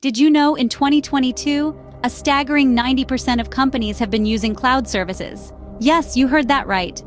Did you know in 2022, a staggering 90% of companies have been using cloud services? Yes, you heard that right.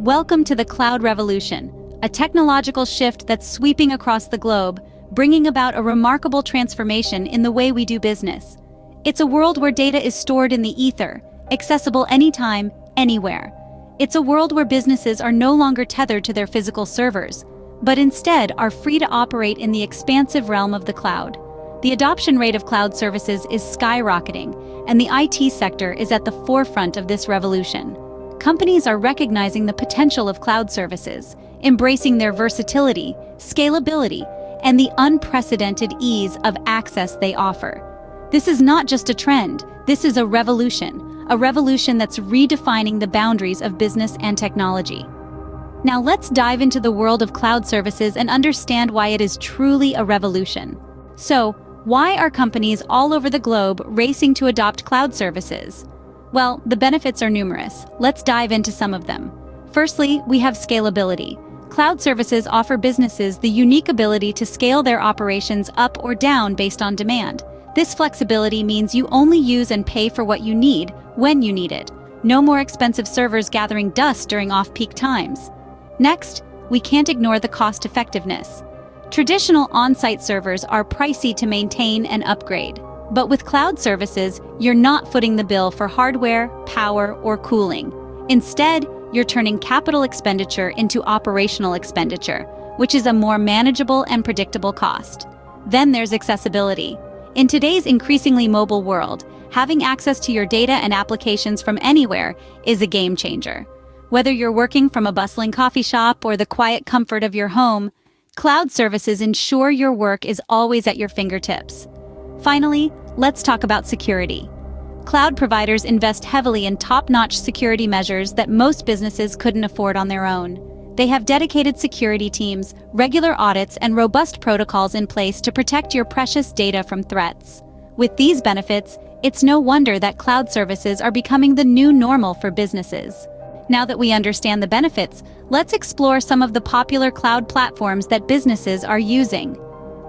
Welcome to the cloud revolution, a technological shift that's sweeping across the globe, bringing about a remarkable transformation in the way we do business. It's a world where data is stored in the ether, accessible anytime, anywhere. It's a world where businesses are no longer tethered to their physical servers, but instead are free to operate in the expansive realm of the cloud. The adoption rate of cloud services is skyrocketing, and the IT sector is at the forefront of this revolution. Companies are recognizing the potential of cloud services, embracing their versatility, scalability, and the unprecedented ease of access they offer. This is not just a trend, this is a revolution that's redefining the boundaries of business and technology. Now let's dive into the world of cloud services and understand why it is truly a revolution. So, why are companies all over the globe racing to adopt cloud services? Well, the benefits are numerous. Let's dive into some of them. Firstly, we have scalability. Cloud services offer businesses the unique ability to scale their operations up or down based on demand. This flexibility means you only use and pay for what you need when you need it. No more expensive servers gathering dust during off-peak times. Next, we can't ignore the cost effectiveness. Traditional on-site servers are pricey to maintain and upgrade. But with cloud services, you're not footing the bill for hardware, power, or cooling. Instead, you're turning capital expenditure into operational expenditure, which is a more manageable and predictable cost. Then there's accessibility. In today's increasingly mobile world, having access to your data and applications from anywhere is a game changer. Whether you're working from a bustling coffee shop or the quiet comfort of your home, cloud services ensure your work is always at your fingertips. Finally, let's talk about security. Cloud providers invest heavily in top-notch security measures that most businesses couldn't afford on their own. They have dedicated security teams, regular audits, and robust protocols in place to protect your precious data from threats. With these benefits, it's no wonder that cloud services are becoming the new normal for businesses. Now that we understand the benefits, let's explore some of the popular cloud platforms that businesses are using.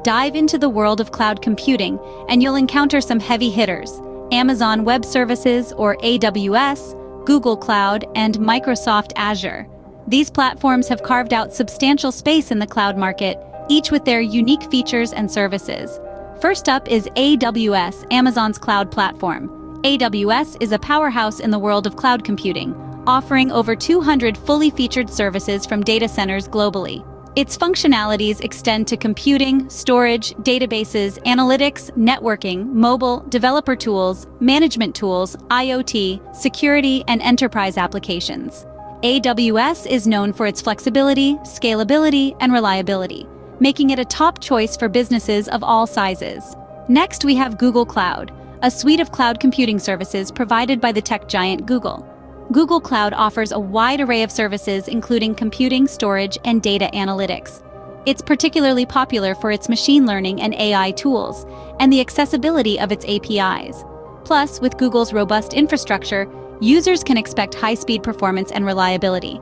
Dive into the world of cloud computing, and you'll encounter some heavy hitters: Amazon Web Services or AWS, Google Cloud, and Microsoft Azure. These platforms have carved out substantial space in the cloud market, each with their unique features and services. First up is AWS, Amazon's cloud platform. AWS is a powerhouse in the world of cloud computing, offering over 200 fully featured services from data centers globally. Its functionalities extend to computing, storage, databases, analytics, networking, mobile, developer tools, management tools, IoT, security, and enterprise applications. AWS is known for its flexibility, scalability, and reliability, making it a top choice for businesses of all sizes. Next, we have Google Cloud, a suite of cloud computing services provided by the tech giant Google. Google Cloud offers a wide array of services including computing, storage, and data analytics. It's particularly popular for its machine learning and AI tools, and the accessibility of its APIs. Plus, with Google's robust infrastructure, users can expect high-speed performance and reliability.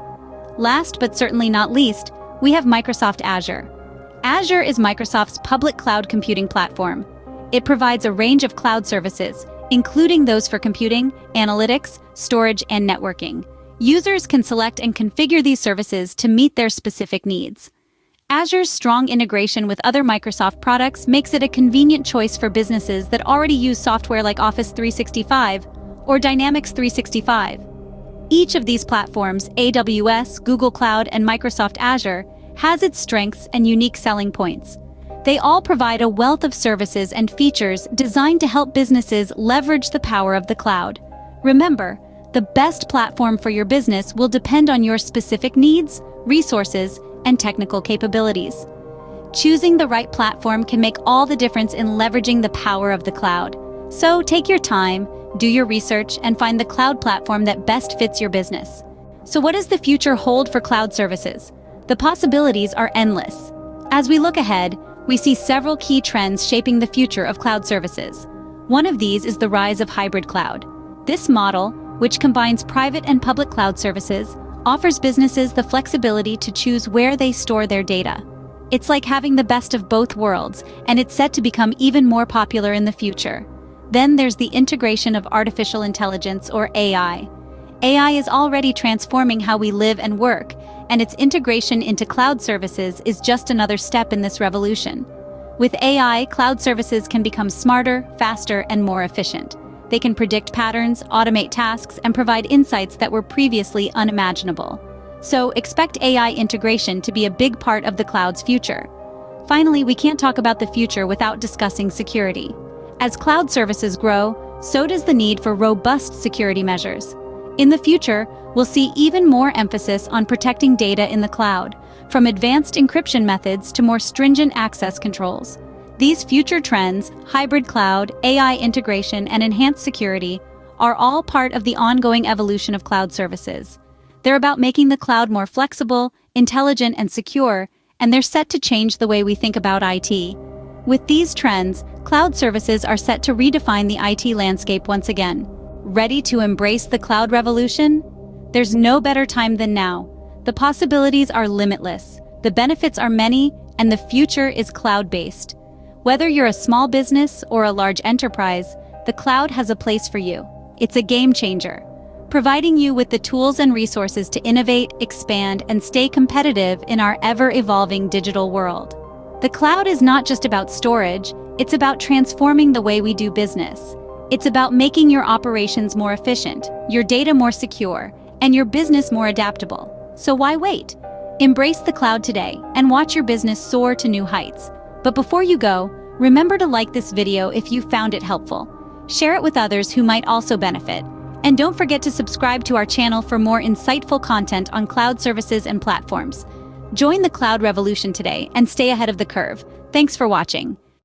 Last but certainly not least, we have Microsoft Azure. Azure is Microsoft's public cloud computing platform. It provides a range of cloud services, including those for computing, analytics, storage, and networking. Users can select and configure these services to meet their specific needs. Azure's strong integration with other Microsoft products makes it a convenient choice for businesses that already use software like Office 365 or Dynamics 365. Each of these platforms, AWS, Google Cloud, and Microsoft Azure, has its strengths and unique selling points. They all provide a wealth of services and features designed to help businesses leverage the power of the cloud. Remember, the best platform for your business will depend on your specific needs, resources, and technical capabilities. Choosing the right platform can make all the difference in leveraging the power of the cloud. So take your time, do your research, and find the cloud platform that best fits your business. So what does the future hold for cloud services? The possibilities are endless. As we look ahead, we see several key trends shaping the future of cloud services. One of these is the rise of hybrid cloud. This model, which combines private and public cloud services, offers businesses the flexibility to choose where they store their data. It's like having the best of both worlds, and it's set to become even more popular in the future. Then there's the integration of artificial intelligence, or AI. AI is already transforming how we live and work, and its integration into cloud services is just another step in this revolution. With AI, cloud services can become smarter, faster, and more efficient. They can predict patterns, automate tasks, and provide insights that were previously unimaginable. So, expect AI integration to be a big part of the cloud's future. Finally, we can't talk about the future without discussing security. As cloud services grow, so does the need for robust security measures. In the future, we'll see even more emphasis on protecting data in the cloud, from advanced encryption methods to more stringent access controls. These future trends, hybrid cloud, AI integration, and enhanced security, are all part of the ongoing evolution of cloud services. They're about making the cloud more flexible, intelligent, and secure, and they're set to change the way we think about IT. With these trends, cloud services are set to redefine the IT landscape once again. Ready to embrace the cloud revolution? There's no better time than now. The possibilities are limitless, the benefits are many, and the future is cloud-based. Whether you're a small business or a large enterprise, the cloud has a place for you. It's a game changer, providing you with the tools and resources to innovate, expand, and stay competitive in our ever-evolving digital world. The cloud is not just about storage, it's about transforming the way we do business. It's about making your operations more efficient, your data more secure, and your business more adaptable. So why wait? Embrace the cloud today and watch your business soar to new heights. But before you go, remember to like this video if you found it helpful. Share it with others who might also benefit. And don't forget to subscribe to our channel for more insightful content on cloud services and platforms. Join the cloud revolution today and stay ahead of the curve. Thanks for watching.